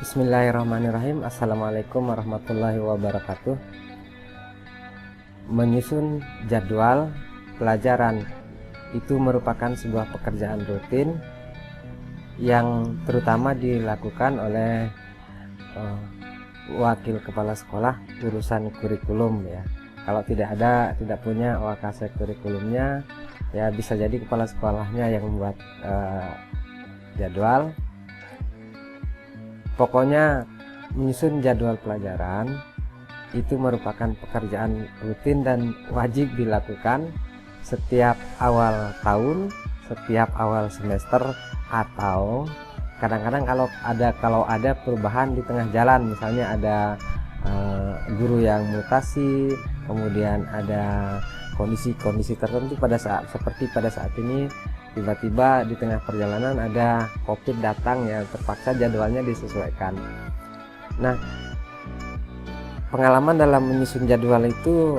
Bismillahirrahmanirrahim. Assalamualaikum warahmatullahi wabarakatuh. Menyusun jadwal pelajaran itu merupakan sebuah pekerjaan rutin yang terutama dilakukan oleh wakil kepala sekolah urusan kurikulum ya. Kalau tidak punya OAKS kurikulumnya, ya bisa jadi kepala sekolahnya yang membuat jadwal. Pokoknya menyusun jadwal pelajaran itu merupakan pekerjaan rutin dan wajib dilakukan setiap awal tahun, setiap awal semester, atau kadang-kadang kalau ada perubahan di tengah jalan, misalnya ada guru yang mutasi, kemudian ada kondisi-kondisi tertentu seperti pada saat ini, tiba-tiba di tengah perjalanan ada COVID datang, ya terpaksa jadwalnya disesuaikan. Nah, pengalaman dalam menyusun jadwal itu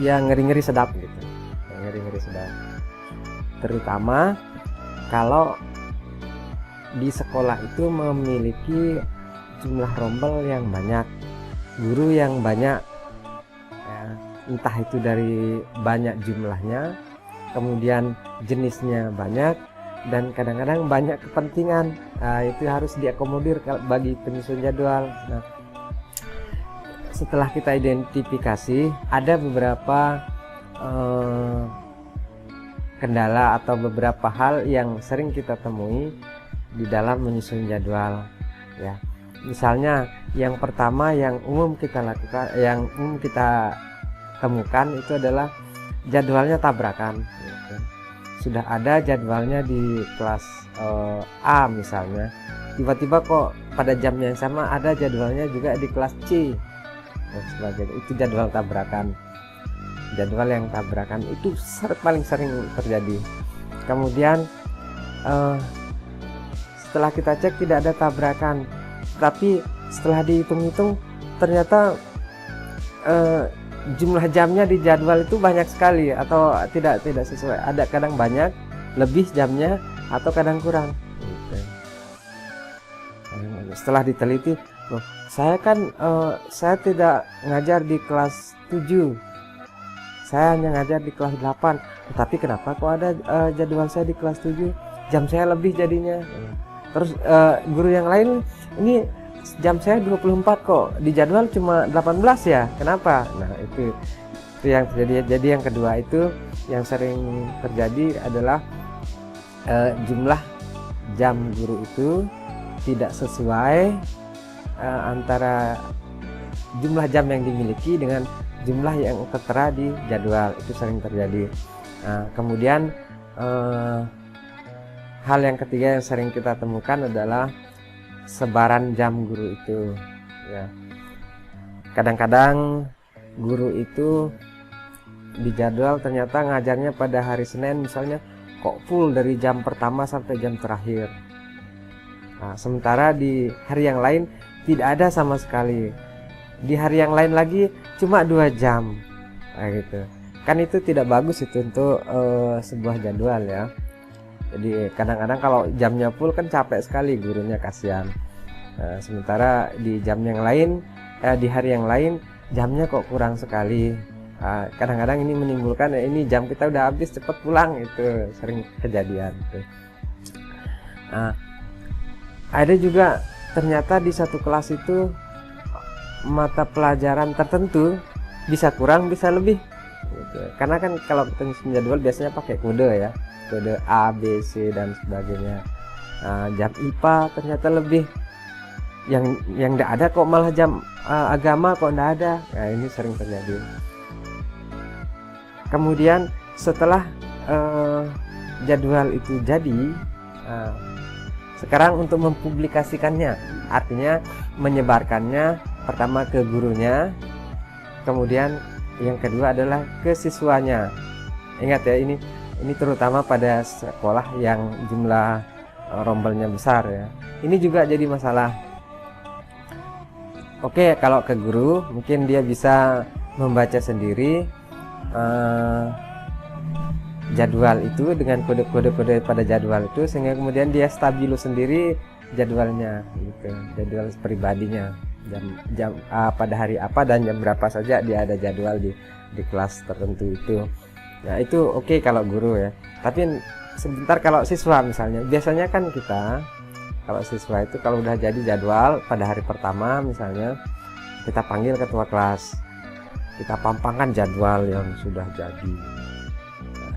ya ngeri-ngeri sedap gitu, ngeri-ngeri sedap. Terutama kalau di sekolah itu memiliki jumlah rombel yang banyak, guru yang banyak, ya, entah itu dari banyak jumlahnya, kemudian jenisnya banyak, dan kadang-kadang banyak kepentingan. Nah, itu harus diakomodir bagi penyusun jadwal. Nah, setelah kita identifikasi, ada beberapa kendala atau beberapa hal yang sering kita temui di dalam menyusun jadwal ya. Misalnya yang pertama yang umum kita lakukan, yang umum kita temukan itu adalah jadwalnya tabrakan. Sudah ada jadwalnya di kelas A misalnya, tiba-tiba kok pada jam yang sama ada jadwalnya juga di kelas C dan sebagainya. Itu jadwal tabrakan. Jadwal yang tabrakan itu paling sering terjadi. Kemudian setelah kita cek tidak ada tabrakan, tapi setelah dihitung-hitung ternyata jumlah jamnya di jadwal itu banyak sekali atau tidak sesuai. Ada kadang banyak lebih jamnya atau kadang kurang. Setelah diteliti, loh, saya tidak ngajar di kelas 7, saya hanya ngajar di kelas 8. Tapi kenapa kok ada jadwal saya di kelas 7, jam saya lebih jadinya. Terus guru yang lain ini jam saya 24 kok, di jadwal cuma 18 ya, kenapa? Nah itu yang terjadi. Jadi yang kedua itu yang sering terjadi adalah jumlah jam guru itu tidak sesuai antara jumlah jam yang dimiliki dengan jumlah yang tertera di jadwal. Itu sering terjadi. Nah, kemudian hal yang ketiga yang sering kita temukan adalah sebaran jam guru itu ya. Kadang-kadang guru itu di jadwal ternyata ngajarnya pada hari Senin misalnya kok full dari jam pertama sampai jam terakhir. Nah, sementara di hari yang lain tidak ada sama sekali. Di hari yang lain lagi cuma 2 jam. Nah, gitu. Kan itu tidak bagus itu untuk sebuah jadwal ya. Jadi kadang-kadang kalau jamnya full kan capek sekali, gurunya kasihan. Nah, sementara di jam yang lain, di hari yang lain jamnya kok kurang sekali. Kadang-kadang ini menimbulkan ini jam kita udah habis, cepet pulang, itu sering kejadian. Gitu. Nah, ada juga ternyata di satu kelas itu mata pelajaran tertentu bisa kurang bisa lebih. Gitu. Karena kan kalau kita nyusun jadwal biasanya pakai kode ya. Kode A, B, C dan sebagainya. Nah, jam IPA ternyata lebih, yang tidak ada kok, malah jam agama kok tidak ada. Nah, ini sering terjadi. Kemudian setelah jadwal itu jadi, sekarang untuk mempublikasikannya, artinya menyebarkannya pertama ke gurunya, kemudian yang kedua adalah ke siswanya. Ingat ya, ini terutama pada sekolah yang jumlah rombelnya besar ya. Ini juga jadi masalah. Oke, kalau ke guru mungkin dia bisa membaca sendiri jadwal itu dengan kode-kode pada jadwal itu, sehingga kemudian dia stabilo sendiri jadwalnya gitu, jadwal pribadinya, jam pada hari apa dan jam berapa saja dia ada jadwal di kelas tertentu itu. Nah itu oke kalau guru ya, tapi sebentar kalau siswa misalnya, biasanya kan kita kalau siswa itu kalau udah jadi jadwal pada hari pertama misalnya, kita panggil ketua kelas, kita pampangkan jadwal yang sudah jadi. Nah,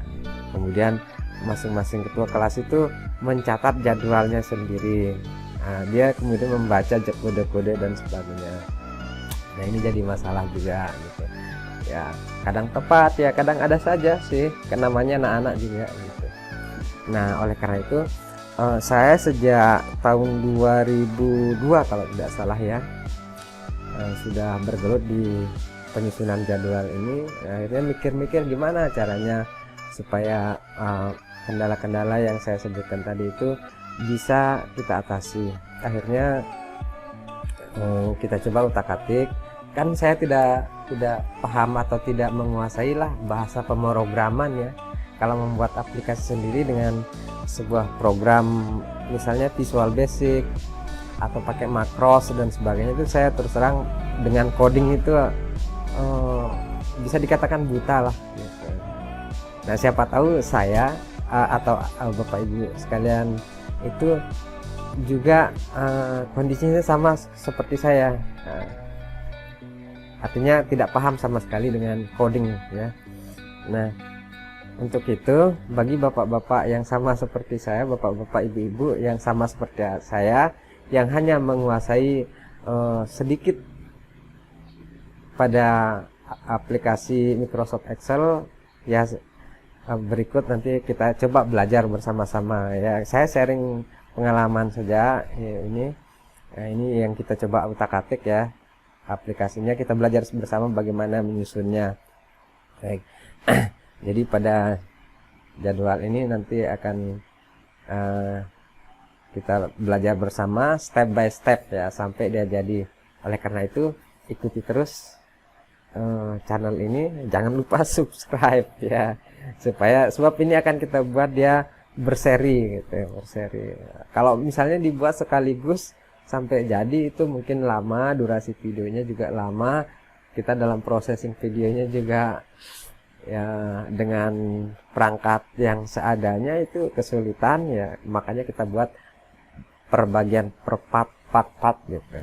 kemudian masing-masing ketua kelas itu mencatat jadwalnya sendiri. Nah, dia kemudian membaca kode-kode dan sebagainya. Nah ini jadi masalah juga gitu ya, kadang tepat ya, kadang ada saja sih, kan namanya anak-anak juga gitu. Nah oleh karena itu saya sejak tahun 2002 kalau tidak salah ya, sudah bergelut di penyusunan jadwal ini. Akhirnya mikir-mikir gimana caranya supaya kendala-kendala yang saya sebutkan tadi itu bisa kita atasi. Akhirnya kita coba utak-atik. Kan saya tidak paham atau tidak menguasai lah bahasa pemrograman ya. Kalau membuat aplikasi sendiri dengan sebuah program misalnya Visual Basic atau pakai makros dan sebagainya, itu saya terus terang dengan coding itu bisa dikatakan buta lah gitu. Nah siapa tahu saya atau Bapak Ibu sekalian itu juga kondisinya sama seperti saya, artinya tidak paham sama sekali dengan coding ya. Nah untuk itu bagi bapak-bapak yang sama seperti saya, bapak-bapak ibu-ibu yang sama seperti saya, yang hanya menguasai sedikit pada aplikasi Microsoft Excel ya, berikut nanti kita coba belajar bersama-sama ya. Saya sharing pengalaman saja ya, ini yang kita coba utak-atik ya aplikasinya, kita belajar bersama bagaimana menyusunnya. Baik. Jadi pada jadwal ini nanti akan kita belajar bersama step by step ya sampai dia jadi. Oleh karena itu ikuti terus channel ini, jangan lupa subscribe ya, sebab ini akan kita buat dia berseri gitu ya, berseri. Kalau misalnya dibuat sekaligus sampai jadi itu mungkin lama, durasi videonya juga lama, kita dalam processing videonya juga ya dengan perangkat yang seadanya itu kesulitan ya, makanya kita buat perbagian per part gitu,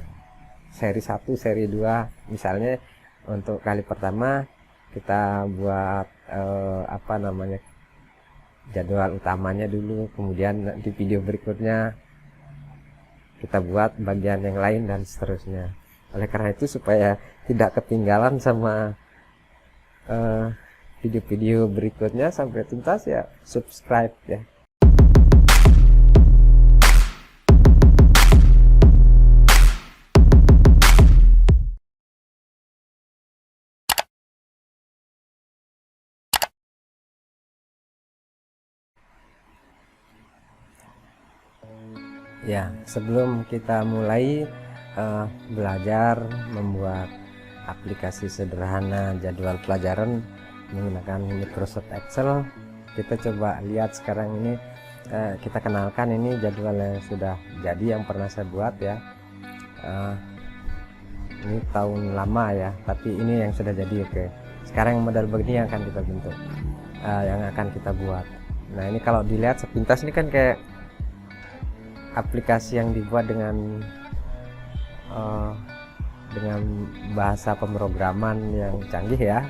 seri 1 seri 2 misalnya. Untuk kali pertama kita buat jadwal utamanya dulu, kemudian di video berikutnya kita buat bagian yang lain dan seterusnya. Oleh karena itu supaya tidak ketinggalan sama video-video berikutnya sampai tuntas ya, subscribe ya. Ya, sebelum kita mulai belajar membuat aplikasi sederhana jadwal pelajaran menggunakan Microsoft Excel, kita coba lihat sekarang ini, kita kenalkan ini jadwal yang sudah jadi yang pernah saya buat ya. Ini tahun lama ya, tapi ini yang sudah jadi. Oke, sekarang model begini yang akan kita bentuk, yang akan kita buat. Nah ini kalau dilihat sepintas ini kan kayak aplikasi yang dibuat dengan bahasa pemrograman yang canggih ya,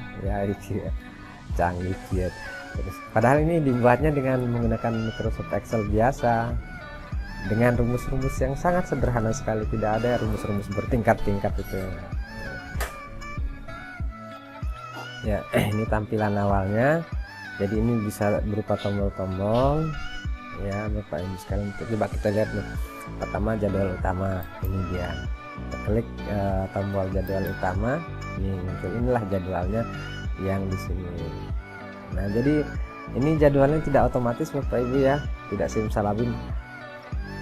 canggih gitu. Terus, padahal ini dibuatnya dengan menggunakan Microsoft Excel biasa dengan rumus-rumus yang sangat sederhana sekali, tidak ada rumus-rumus bertingkat-tingkat itu. Ya, ini tampilan awalnya. Jadi ini bisa berupa tombol-tombol. Ya Bapak Ibu sekalian, coba kita lihat nih. Pertama jadwal utama, ini dia. Kita klik tombol jadwal utama, ini muncul, inilah jadwalnya yang di sini. Nah jadi ini jadwalnya tidak otomatis Bapak Ibu ya, tidak simsalabim,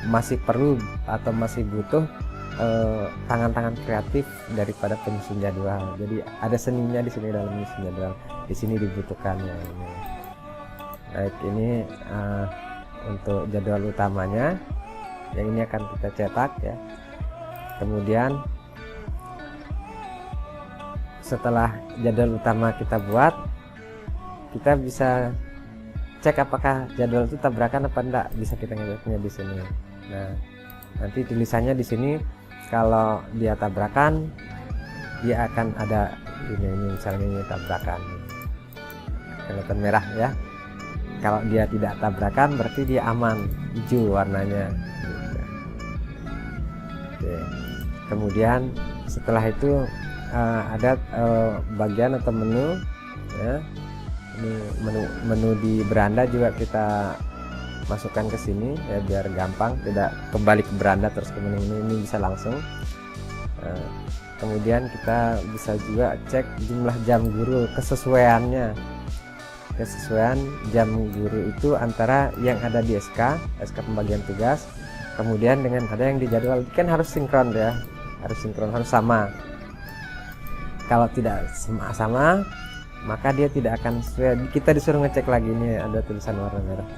masih perlu atau masih butuh tangan-tangan kreatif daripada penyusun jadwal. Jadi ada seninya di sini dalam menyusun jadwal, di sini dibutuhkannya ini. Baik, ini untuk jadwal utamanya. yang ini akan kita cetak ya. Kemudian setelah jadwal utama kita buat, kita bisa cek apakah jadwal itu tabrakan apa enggak, bisa kita ngeceknya di sini. Nah, nanti tulisannya di sini kalau dia tabrakan, dia akan ada ini misalnya ini tabrakan, kelihatan merah ya. Kalau dia tidak tabrakan berarti dia aman, hijau warnanya gitu. Oke. Kemudian setelah itu ada bagian atau menu ya. Ini menu di beranda juga kita masukkan ke sini ya, biar gampang, tidak kembali ke beranda terus ke menu ini bisa langsung. Kemudian kita bisa juga cek jumlah jam guru, kesesuaian jam guru itu antara yang ada di SK pembagian tugas, kemudian dengan ada yang dijadwal, kan harus sinkron ya, harus sama. Kalau tidak sama, maka dia tidak akan sesuai. Kita disuruh ngecek lagi, nih ada tulisan warna merah,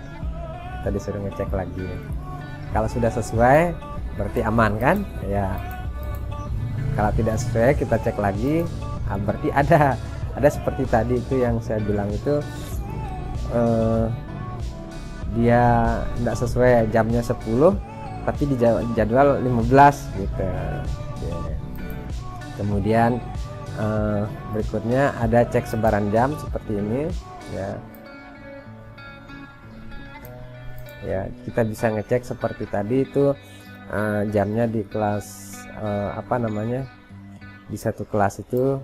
kita disuruh ngecek lagi. Kalau sudah sesuai berarti aman kan ya. Kalau tidak sesuai kita cek lagi, berarti ada seperti tadi itu yang saya bilang itu dia tidak sesuai jamnya 10 tapi di jadwal 15 gitu ya. Kemudian berikutnya ada cek sebaran jam seperti ini ya, kita bisa ngecek seperti tadi itu jamnya di kelas di satu kelas itu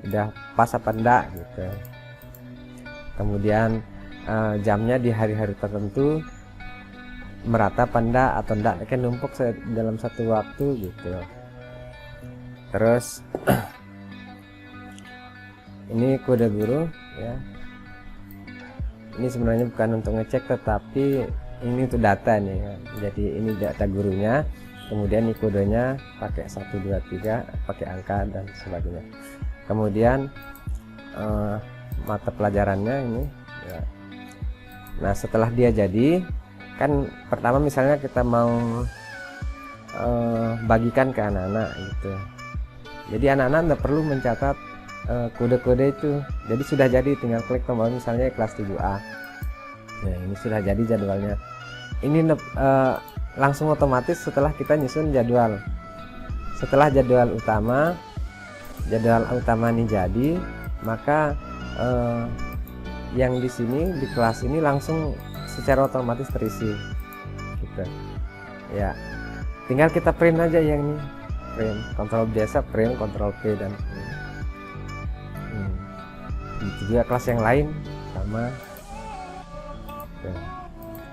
udah pas apa enggak gitu. Kemudian jamnya di hari-hari tertentu merata apa enggak, atau enggak kan numpuk dalam satu waktu gitu. Terus ini kode guru ya, ini sebenarnya bukan untuk ngecek tetapi ini untuk data nih ya. Jadi ini data gurunya, kemudian ini kodenya pakai 1 2 3 pakai angka dan sebagainya. Kemudian mata pelajarannya ini ya. Nah setelah dia jadi, kan pertama misalnya kita mau bagikan ke anak-anak gitu, jadi anak-anak tidak perlu mencatat kode-kode itu, jadi sudah jadi, tinggal klik tombol misalnya kelas 7A. Nah ini sudah jadi jadwalnya, ini langsung otomatis setelah kita nyusun jadwal. Setelah jadwal utama ini jadi, maka yang di sini di kelas ini langsung secara otomatis terisi gitu ya. Tinggal kita print aja yang ini, print kontrol biasa, print kontrol P dan itu juga kelas yang lain sama ya.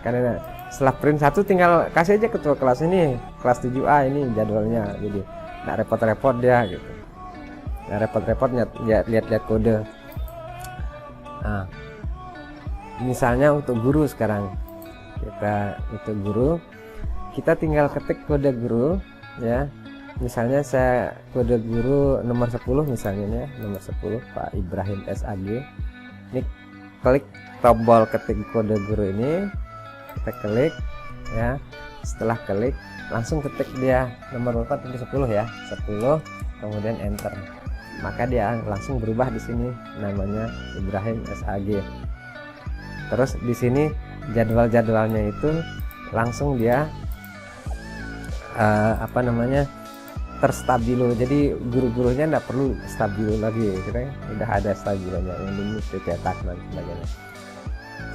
Karena setelah print satu tinggal kasih aja ketua kelas ini kelas 7A ini jadwalnya, jadi nggak repot-repot dia gitu. Nah, repot-repotnya lihat-lihat kode. Nah, misalnya untuk guru sekarang, kita tinggal ketik kode guru ya. Misalnya saya kode guru nomor 10 misalnya ya, nomor 10 Pak Ibrahim SAG. Ini klik tombol ketik kode guru ini, kita klik ya. Setelah klik langsung ketik dia nomor 4 itu 10 ya, 10 kemudian enter. Maka dia langsung berubah di sini namanya Ibrahim SAG. Terus di sini jadwal-jadwalnya itu langsung dia terstabilo. Jadi guru-gurunya tidak perlu stabilo lagi, kita udah ada stabilonya, ini dicetak dan sebagainya.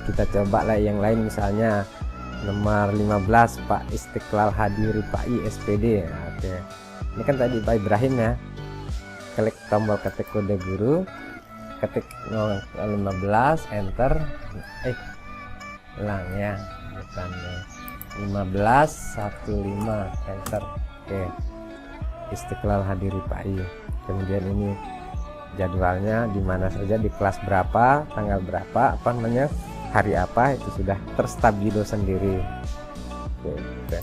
Kita coba lah yang lain, misalnya nomor 15 Pak Istiqlal Hadiri Pak I SPD. Oke. Ini kan tadi Pak Ibrahim ya. Klik tombol ketik kode guru, ketik 15 enter, ulang ya, bukan ya, 1515 enter. Oke, Istiqlal Hadiri Pak I. Kemudian ini jadwalnya di mana saja, di kelas berapa, tanggal berapa, hari apa, itu sudah terstabilo sendiri. Oke.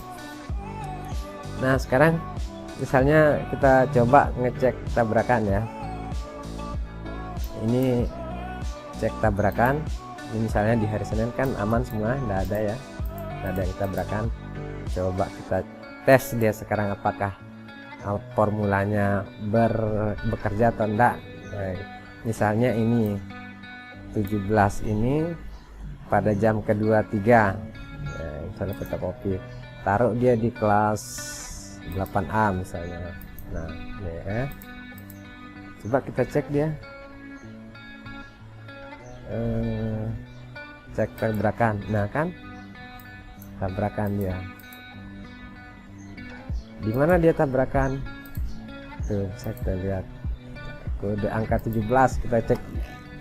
Nah sekarang misalnya kita coba ngecek tabrakan ya. Ini cek tabrakan. Ini misalnya di hari Senin kan aman semua, tidak ada ya, tidak ada yang tabrakan. coba kita tes dia sekarang apakah formulanya bekerja atau enggak. Misalnya ini 17 ini pada jam kedua 3, misalnya fotokopi, taruh dia di kelas 8A misalnya. Nah ya, coba kita cek dia, cek tabrakan. Nah kan tabrakan dia, di mana dia tabrakan tuh, saya kita lihat kode angka 17, kita cek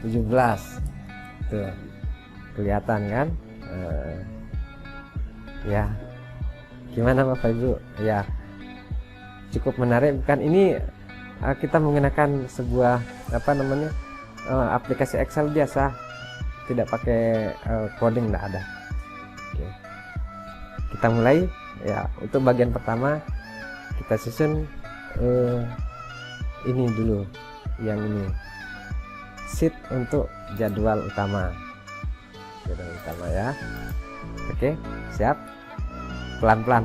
17 tuh, kelihatan kan. Ya gimana Bapak Ibu, ya cukup menarik bukan ini. Kita menggunakan sebuah aplikasi Excel biasa, tidak pakai coding, tidak ada. Oke. Kita mulai ya. Untuk bagian pertama kita susun ini dulu, yang ini sheet untuk jadwal utama ya. Oke, siap, pelan-pelan.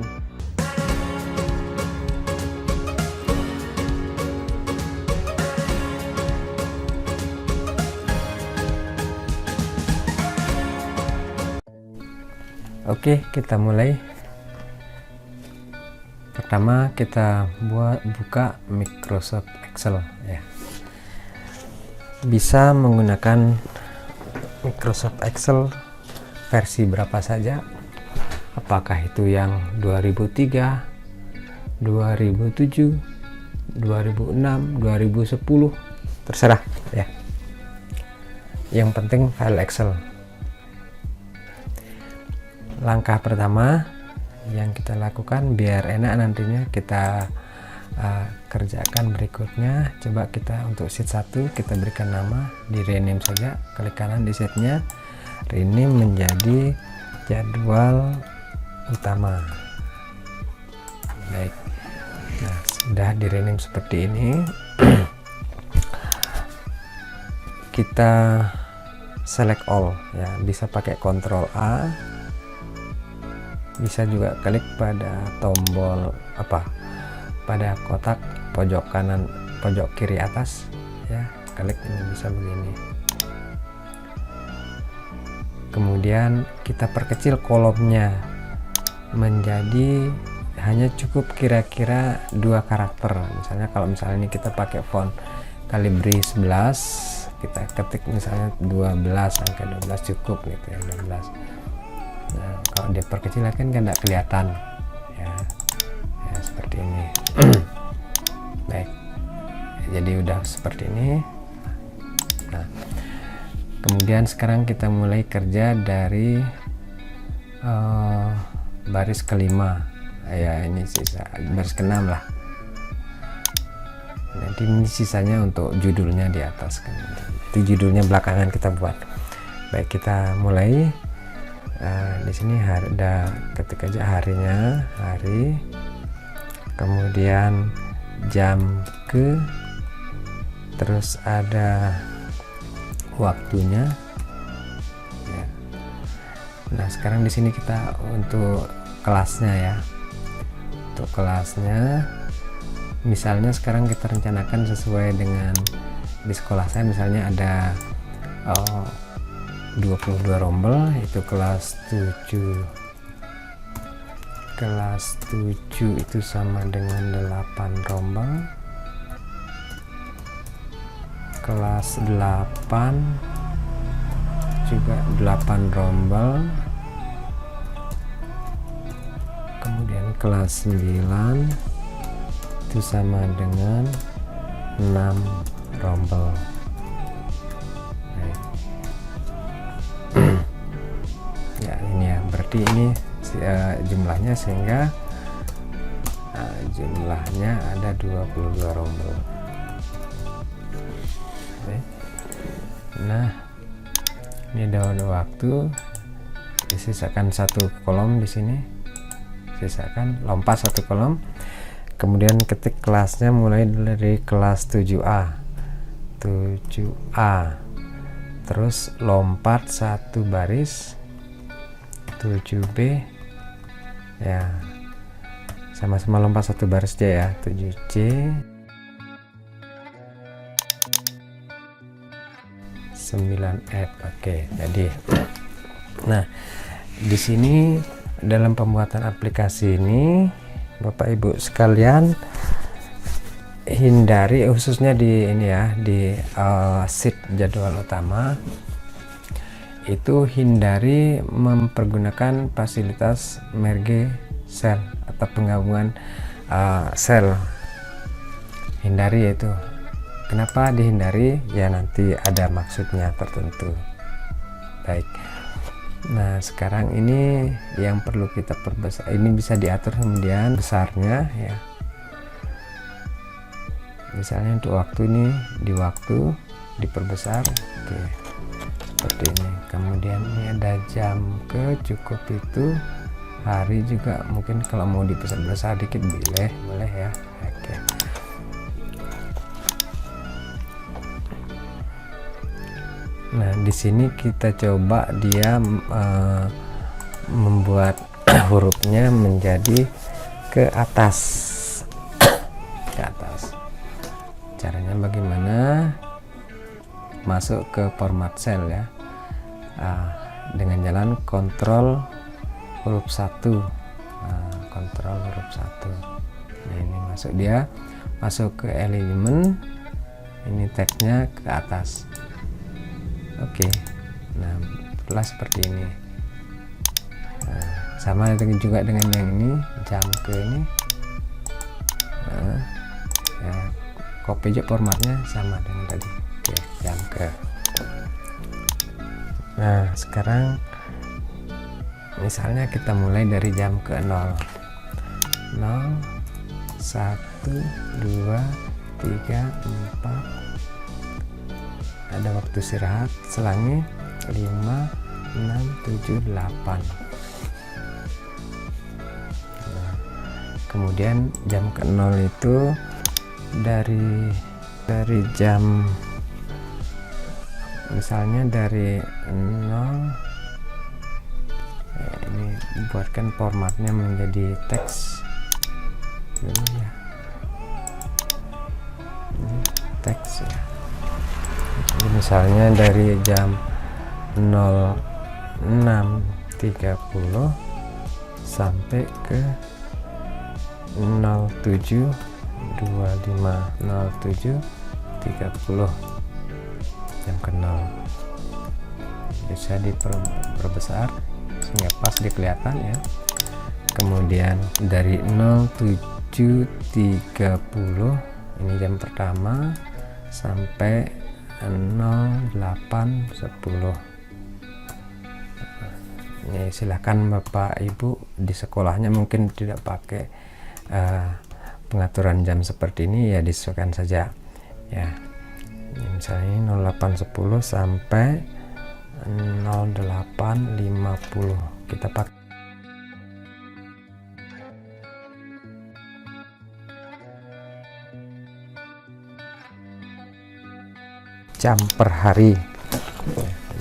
Oke, kita mulai. Pertama kita buka Microsoft Excel ya. Bisa menggunakan Microsoft Excel versi berapa saja, apakah itu yang 2003, 2007, 2006, 2010, terserah ya. Yang penting file Excel. Langkah pertama yang kita lakukan biar enak nantinya kita kerjakan berikutnya. Coba kita untuk sheet 1 kita berikan nama, di rename saja, klik kanan di sheetnya, rename menjadi jadwal utama. Baik, nah sudah di rename seperti ini. Kita select all ya, bisa pakai Ctrl A, bisa juga klik pada tombol pada kotak pojok kanan, pojok kiri atas ya, klik ini bisa begini. Kemudian kita perkecil kolomnya menjadi hanya cukup kira-kira 2 karakter. Misalnya kalau misalnya ini kita pakai font Calibri 11, kita ketik misalnya 12, angka 12 cukup gitu ya, 12. Nah, kalau dia perkecil kan nggak kelihatan ya, seperti ini. Baik, jadi udah seperti ini. Nah, kemudian sekarang kita mulai kerja dari baris kelima ya, ini sisa baris ke-6 lah. Nanti ini sisanya untuk judulnya di atas kan, itu judulnya belakangan kita buat. Baik, kita mulai. Di sini ada, ketik aja harinya, hari, kemudian jam ke, terus ada waktunya ya. Nah sekarang di sini kita untuk kelasnya ya, untuk kelasnya misalnya sekarang kita rencanakan sesuai dengan di sekolah saya, misalnya ada 22 rombel, itu kelas 7. Kelas 7 itu sama dengan 8 rombel. Kelas 8 juga 8 rombel. Kemudian kelas 9 itu sama dengan 6 rombel. Ya ini ya, berarti ini jumlahnya, sehingga jumlahnya ada 22 rombel. Oke. Nah ini daun waktu, disisakan 1 kolom di sini, sisakan, lompat 1 kolom, kemudian ketik kelasnya mulai dari kelas 7A, terus lompat 1 baris 7B ya, sama-sama lompat satu baris aja ya. 7C 9F. Oke, jadi nah di sini dalam pembuatan aplikasi ini Bapak Ibu sekalian hindari, khususnya di ini ya, di sheet jadwal utama itu hindari mempergunakan fasilitas merge sel atau penggabungan sel. Hindari itu. Kenapa dihindari? Ya nanti ada maksudnya tertentu. Baik. Nah sekarang ini yang perlu kita perbesar, ini bisa diatur kemudian besarnya ya. Misalnya untuk waktu ini di waktu diperbesar. Oke. Seperti ini. Kemudian ini ada jam ke, cukup itu, hari juga mungkin kalau mau dibesar-besar dikit boleh ya. Oke. Nah di sini kita coba dia membuat hurufnya menjadi ke atas. Ke atas. Caranya bagaimana? Masuk ke format sel ya, dengan jalan kontrol huruf 1. Kontrol huruf 1. Nah ini masuk, dia masuk ke elemen, ini teksnya ke atas. Oke. Nah setelah seperti ini, sama juga dengan yang ini, jam ke ini, ya, copy aja formatnya sama dengan tadi. Oke, jam ke. Nah sekarang misalnya kita mulai dari jam ke 0, 1, 2, 3, 4, ada waktu istirahat selangnya 5, 6, 7, 8. Nah, kemudian jam ke 0 itu dari jam, misalnya dari 0, ini buatkan formatnya menjadi teks dulu ya, ini teks ya. Jadi misalnya dari jam 06.30 sampai ke 07.25, 07.30 jam ke 0. Bisa diperbesar sehingga pas kelihatan ya. Kemudian dari 07.30 ini jam pertama sampai 08.10. Ya, silakan Bapak Ibu di sekolahnya mungkin tidak pakai pengaturan jam seperti ini, ya disesuaikan saja ya. Misalnya 08.10 sampai 08.50 kita pakai jam per hari,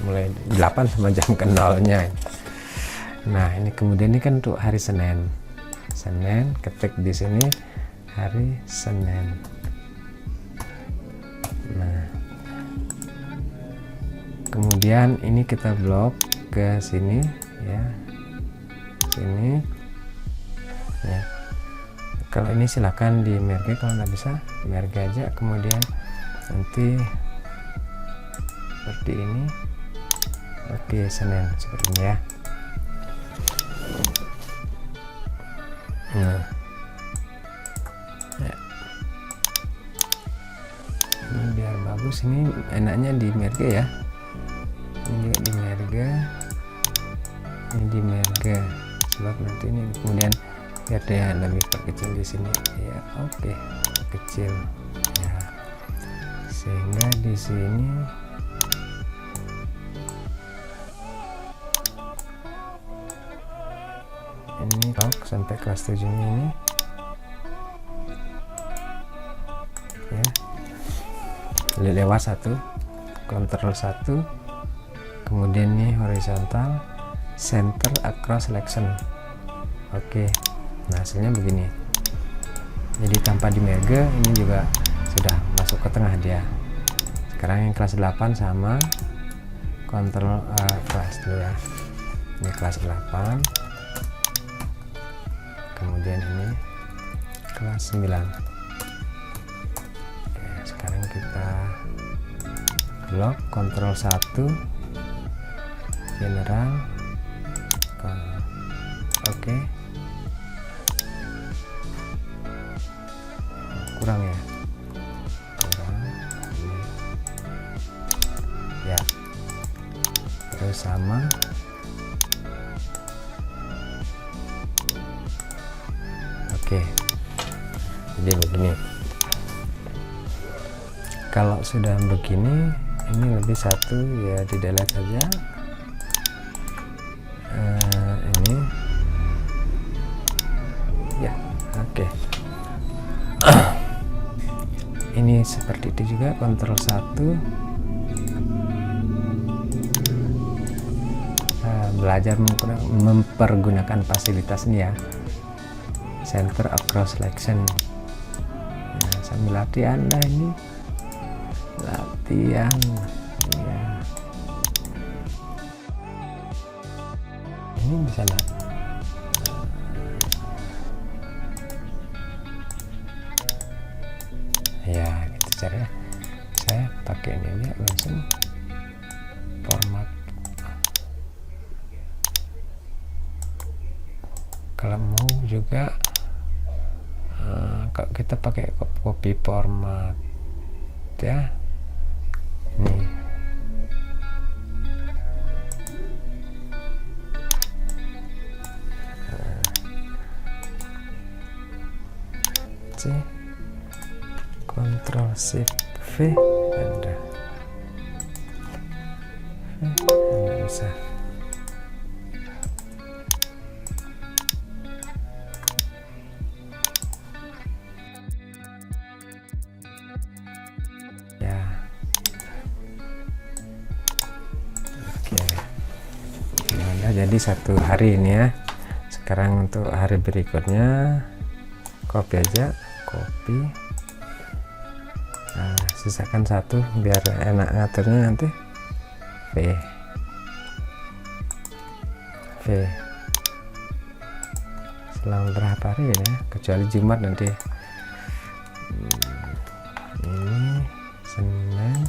mulai 8 sama jam ke 0-nya. Nah ini kemudian ini kan untuk hari Senin, ketik di sini hari Senin. Nah kemudian ini kita blok ke sini ya, sini ya. Kalau ini silakan di merge, kalau nggak bisa merge aja. Kemudian nanti seperti ini. Oke, Senin seperti ini ya. Nah ya. Ini biar bagus, ini enaknya di merge ya, ini juga di merge, ini di merge, sebab nanti ini kemudian biar dia lebih perkecil di sini ya. Oke, kecil ya, sehingga di sini ini sampai kelas 7 ini ya, lewat 1, kontrol 1, kemudian ini horizontal, center across selection. Oke, nah hasilnya begini. Jadi tanpa di merge ini juga sudah masuk ke tengah dia. Sekarang yang kelas 8 sama kontrol kelas dulu ya. Ini kelas 8, kemudian ini kelas 9. Oke, sekarang kita lock kontrol 1 general. Oke, kurang ya, kurang ini ya, terus sama. Oke, jadi begini. Kalau sudah begini, ini lebih satu ya di delete saja. Ini ya, oke. Ini seperti itu juga, kontrol 1. Belajar mempergunakan fasilitas ini ya, center across selection. Nah, sambil latihan lah ini, latihan ya. Ini bisa lihat ya, gitu caranya. Saya pakai ini aja langsung format. Kalau mau juga kalau kita pakai copy format ya, nih C, Ctrl Shift V, ada nggak bisa. Ya, oke. Nah, udah jadi satu hari ini ya. Sekarang untuk hari berikutnya copy aja, copy. Nah, sisakan satu biar enak ngaturnya nanti. V selang berapa hari ya, kecuali Jumat nanti. Ini Senin,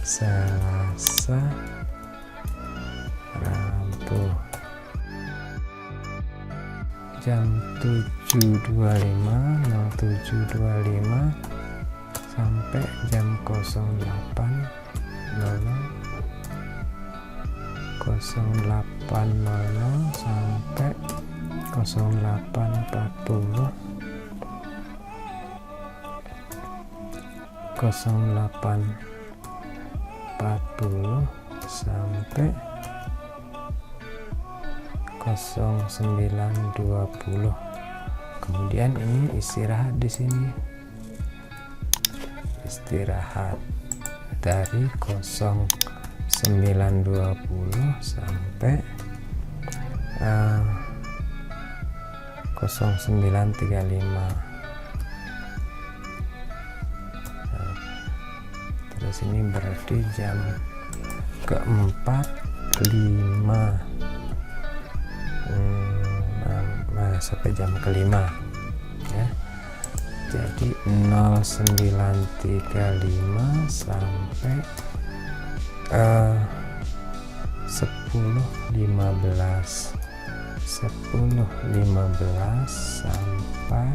Selasa, Rabu, jam 7.25 sampai jam 08.00 sampai 08.40, 08.40 sampai 09.20. Kemudian ini istirahat di sini. Istirahat dari 09.20 sampai 09.35. Terus ini berarti jam keempat 5 sampai jam kelima ya. Jadi 09.35 sampai 10.15 sampai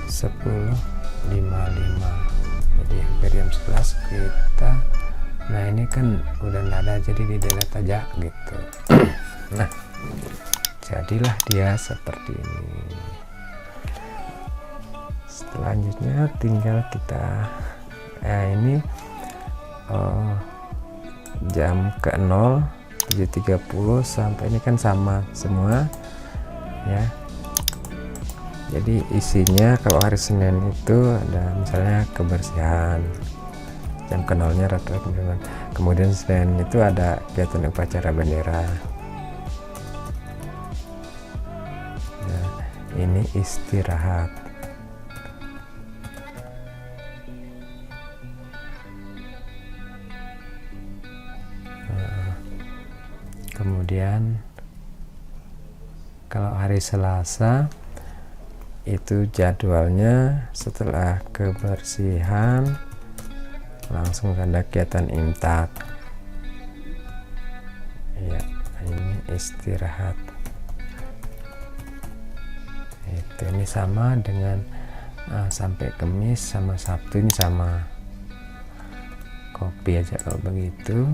10.55. Jadi hampir jam 11 kita. Nah ini kan udah nggak ada, jadi di delete aja gitu. Nah jadilah dia seperti ini. Selanjutnya tinggal kita ini jam ke 07.30 sampai ini kan sama semua ya. Jadi isinya kalau hari Senin itu ada misalnya kebersihan, jam ke 0-nya rata-rata. Kemudian Senin itu ada kegiatan upacara bendera. ini istirahat. Kemudian kalau hari Selasa itu jadwalnya setelah kebersihan langsung ada kegiatan imtak. Ya, ini istirahat. Ini sama dengan sampai Kamis sama Sabtu ini sama. Kopi aja kalau begitu.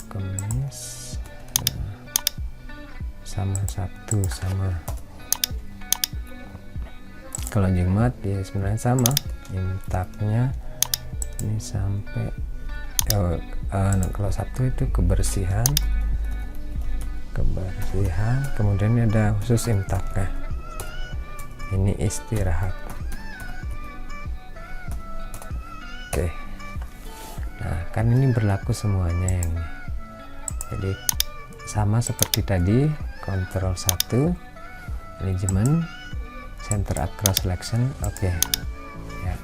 Kamis sama Sabtu sama. Kalau Jumat ya sebenarnya sama, imtaknya ini sampai kalau Sabtu itu kebersihan, kemudian ini ada khusus imtaknya, ini istirahat. Oke, nah kan ini berlaku semuanya yang ini. Jadi sama seperti tadi, kontrol 1 manajemen center across selection. Oke. Ya,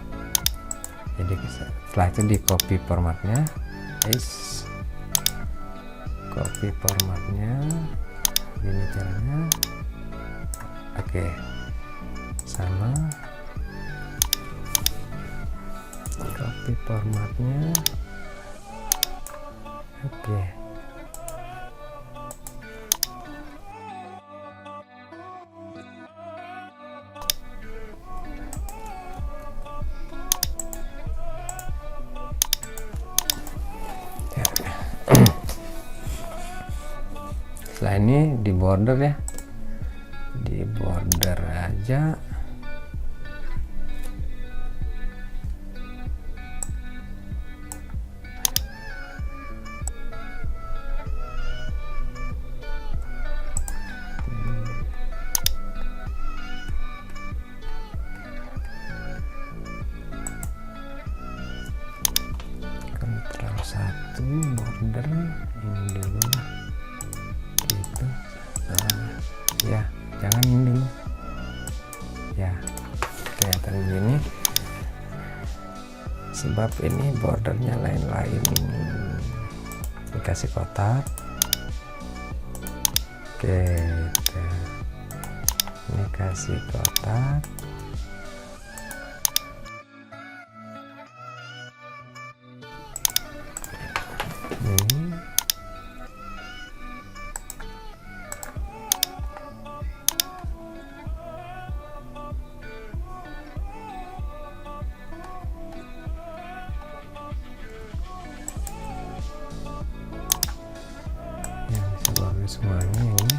jadi setelah itu di copy formatnya, copy formatnya ini caranya. Oke, sama copy formatnya. Oke. Setelah ini di border ya, di border aja. Kontrol 1 border ini dulu gitu. Ya jangan ini dulu ya, kelihatan begini sebab ini bordernya lain-lain. Dikasih kotak. Oke, ini kasih kotak. Semuanya ini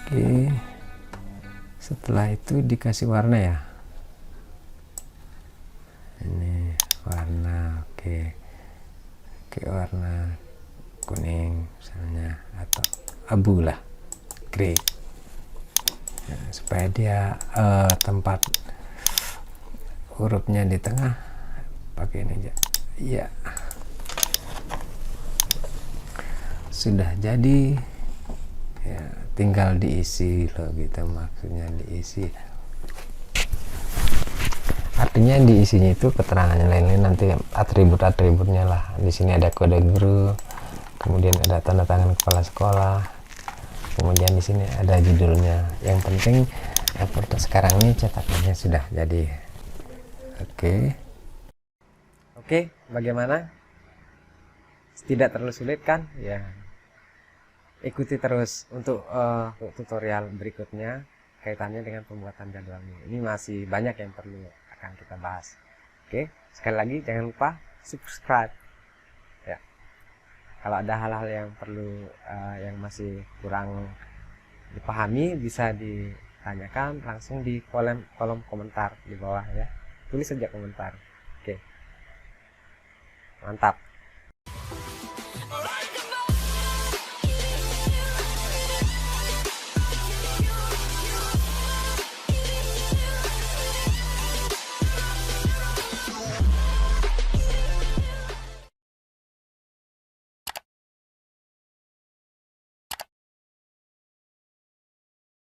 oke. Setelah itu dikasih warna ya, ini warna. Oke, warna kuning misalnya atau abu lah, grey, nah, supaya dia tempat hurufnya di tengah pakai ini aja ya. Sudah jadi ya, tinggal diisi loh gitu, maksudnya diisi. Artinya diisinya itu keterangannya lain-lain, nanti atribut-atributnya lah. Di sini ada kode guru, kemudian ada tanda tangan kepala sekolah, kemudian di sini ada judulnya. Yang penting untuk sekarang ini cetakannya sudah jadi. Oke, bagaimana? Tidak terlalu sulit kan? Ya. Ikuti terus untuk tutorial berikutnya kaitannya dengan pembuatan jadwalnya. Ini masih banyak yang perlu akan kita bahas. Oke, sekali lagi jangan lupa subscribe ya. Kalau ada hal-hal yang perlu yang masih kurang dipahami, bisa ditanyakan langsung di kolom komentar di bawah ya. Tulis saja komentar. Oke. Mantap.